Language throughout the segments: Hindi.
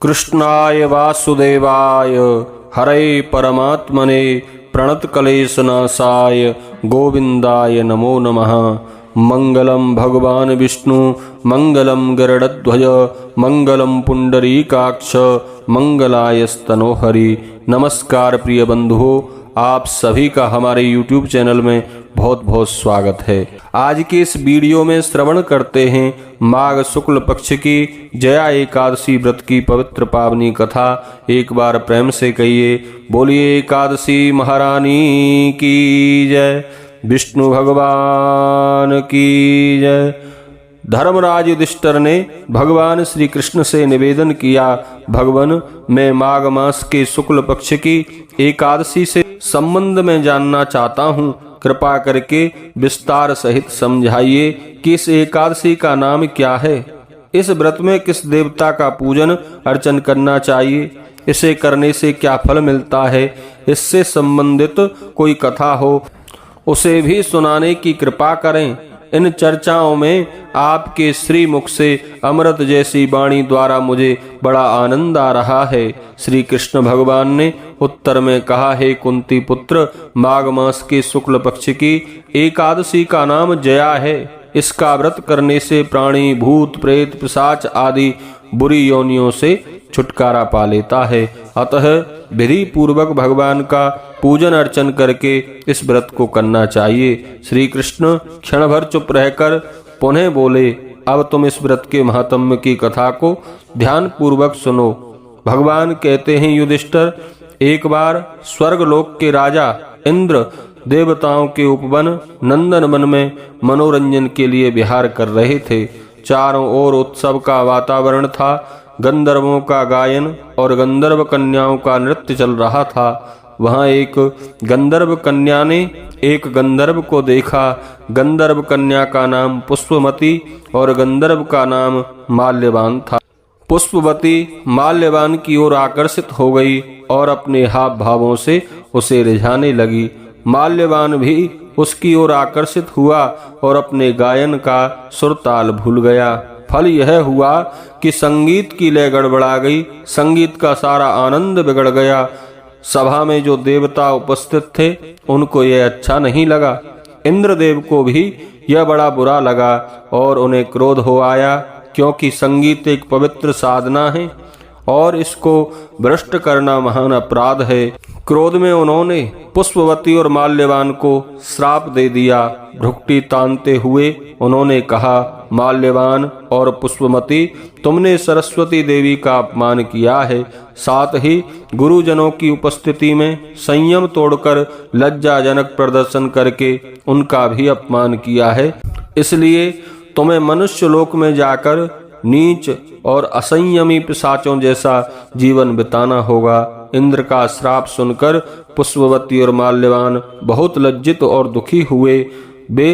कृष्णाय वासुदेवाय हरे परमात्मने प्रणतक्लेशनाशाय गोविंदाय नमो नमः। मंगलम भगवान विष्णु मंगलम गरुड़ध्वज मंगलम पुंडरीकाक्ष मंगलायस्तनोहरि। नमस्कार प्रिय बंधुओं, आप सभी का हमारे YouTube चैनल में बहुत बहुत स्वागत है। आज के इस वीडियो में श्रवण करते हैं माघ शुक्ल पक्ष की जया एकादशी व्रत की पवित्र पावनी कथा। एक बार प्रेम से कहिए, बोलिए एकादशी महारानी की जय, विष्णु भगवान की जय। धर्मराज युधिष्ठिर ने भगवान श्री कृष्ण से निवेदन किया, भगवान मैं माघ मास के शुक्ल पक्ष की एकादशी से संबंध में जानना चाहता हूँ। कृपा करके विस्तार सहित समझाइए कि इस एकादशी का नाम क्या है, इस व्रत में किस देवता का पूजन अर्चन करना चाहिए, इसे करने से क्या फल मिलता है। इससे संबंधित कोई कथा हो उसे भी सुनाने की कृपा करें। इन चर्चाओं में आपके श्री मुख से अमृत जैसी वाणी द्वारा मुझे बड़ा आनंद आ रहा है। श्री कृष्ण भगवान ने उत्तर में कहा, हे कुंती पुत्र, माघ मास के शुक्ल पक्ष की एकादशी का नाम जया है। इसका व्रत करने से प्राणी भूत प्रेत पिशाच आदि बुरी योनियों से छुटकारा पा लेता है। अतः विधि पूर्वक भगवान का पूजन अर्चन करके इस व्रत को करना चाहिए। श्री कृष्ण क्षण भर चुप रहकर पुनः बोले, अब तुम इस व्रत के महात्म्य की कथा को ध्यान पूर्वक सुनो। भगवान कहते हैं, युधिष्ठिर, एक बार स्वर्ग लोक के राजा इंद्र देवताओं के उपवन नंदन वन में मनोरंजन के लिए विहार कर रहे थे। चारों ओर उत्सव का वातावरण था। गंधर्वों का गायन और गंधर्व कन्याओं का नृत्य चल रहा था। वहां एक गंधर्व कन्या ने एक गंधर्व को देखा। गंधर्व कन्या का नाम पुष्पवती और गंधर्व का नाम माल्यवान था। पुष्पवती माल्यवान की ओर आकर्षित हो गई और अपने हाव भावों से उसे रिझाने लगी। माल्यवान भी उसकी ओर आकर्षित हुआ और अपने गायन का सुरताल भूल गया। फल यह हुआ कि संगीत की लय गड़बड़ा गई। संगीत का सारा आनंद बिगड़ गया। सभा में जो देवता उपस्थित थे उनको यह अच्छा नहीं लगा। इंद्रदेव को भी यह बड़ा बुरा लगा और उन्हें क्रोध हो आया, क्योंकि संगीत एक पवित्र साधना है और इसको भ्रष्ट करना महान अपराध है। क्रोध में उन्होंने पुष्पवती और माल्यवान को श्राप दे दिया। भ्रुकुटी तानते हुए उन्होंने कहा, माल्यवान और पुष्पवती, तुमने सरस्वती देवी का अपमान किया है। साथ ही गुरुजनों की उपस्थिति में संयम तोड़कर लज्जाजनक प्रदर्शन करके उनका भी अपमान किया है। इसलिए तुम्हें मनुष्य लोक में जाकर नीच और असंयमी पिशाचों जैसा जीवन बिताना होगा। इंद्र का श्राप सुनकर पुष्पवती और माल्यवान बहुत लज्जित और दुखी हुए। वे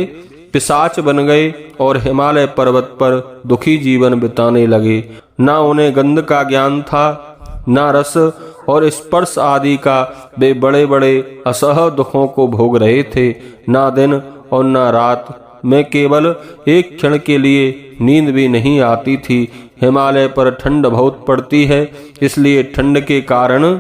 पिशाच बन गए और हिमालय पर्वत पर दुखी जीवन बिताने लगे। ना उन्हें गंध का ज्ञान था, ना रस और स्पर्श आदि का। वे बड़े बड़े असह दुखों को भोग रहे थे। ना दिन और ना रात में केवल एक क्षण के लिए नींद भी नहीं आती थी। हिमालय पर ठंड बहुत पड़ती है, इसलिए ठंड के कारण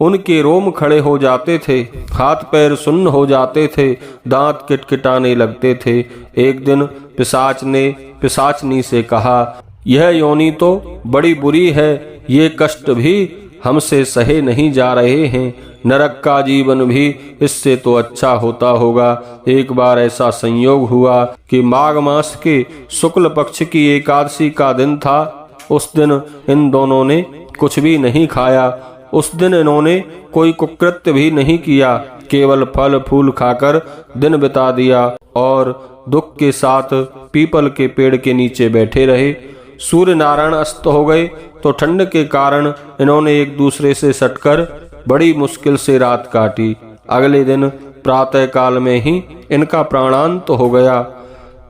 उनके रोम खड़े हो जाते थे, हाथ पैर सुन्न हो जाते थे, दांत किटकिटाने लगते थे। एक दिन पिशाच ने पिशाचनी से कहा, यह योनि तो बड़ी बुरी है, ये कष्ट भी हमसे सहे नहीं जा रहे हैं। नरक का जीवन भी इससे तो अच्छा होता होगा। एक बार ऐसा संयोग हुआ कि माघ मास के शुक्ल पक्ष की एकादशी का दिन था। उस दिन इन दोनों ने कुछ भी नहीं खाया। उस दिन इन्होंने कोई कुकृत्य भी नहीं किया, केवल फल फूल खाकर दिन बिता दिया और दुख के साथ पीपल के पेड़ के नीचे बैठे रहे। सूर्य नारायण अस्त हो गए तो ठंड के कारण इन्होंने एक दूसरे से सटकर बड़ी मुश्किल से रात काटी। अगले दिन प्रातः काल में ही इनका प्राणांत हो गया।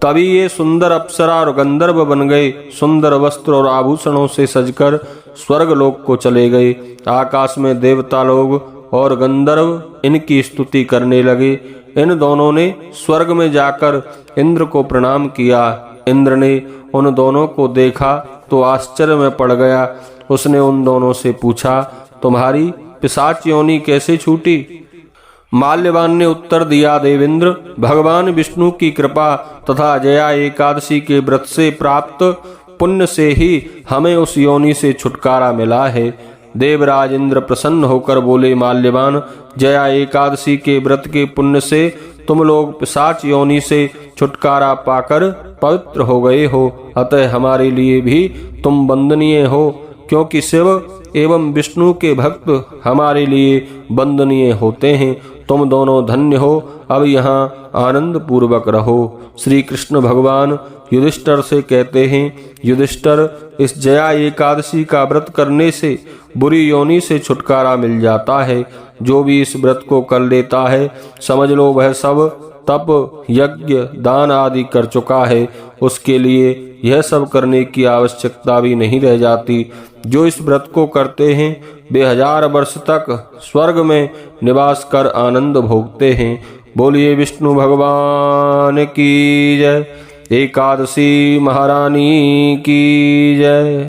तभी ये सुंदर अप्सरा और गंधर्व बन गए। सुंदर वस्त्र और आभूषणों से सजकर स्वर्ग लोक को चले गए। आकाश में देवता लोग और गंधर्व इनकी स्तुति करने लगे। इन दोनों ने स्वर्ग में जाकर इंद्र को प्रणाम किया। इंद्र ने उन दोनों को देखा तो आश्चर्य में पड़ गया उसने उन दोनों से पूछा, तुम्हारी पिशाच योनि कैसे छूटी? माल्यवान ने उत्तर दिया, देवेंद्र, भगवान विष्णु की कृपा तथा जया एकादशी के व्रत से प्राप्त पुण्य से ही हमें उस योनि से छुटकारा मिला है। देवराज इंद्र प्रसन्न होकर बोले, माल्यवान, जया एकादशी के व्रत के पुण्य से तुम लोग पिशाच योनि से छुटकारा पाकर पवित्र हो गए हो, अतः हमारे लिए भी तुम वंदनीय हो, क्योंकि शिव एवं विष्णु के भक्त हमारे लिए वंदनीय होते हैं। तुम दोनों धन्य हो, अब यहाँ आनंद पूर्वक रहो। श्री कृष्ण भगवान युधिष्ठिर से कहते हैं, युधिष्ठिर, इस जया एकादशी का व्रत करने से बुरी योनि से छुटकारा मिल जाता है। जो भी इस व्रत को कर लेता है, समझ लो वह सब तप, यज्ञ, दान आदि कर चुका है। उसके लिए यह सब करने की आवश्यकता भी नहीं रह जाती। जो इस व्रत को करते हैं वे 1000 वर्ष तक स्वर्ग में निवास कर आनंद भोगते हैं। बोलिए विष्णु भगवान की जय। एकादशी महारानी की जय।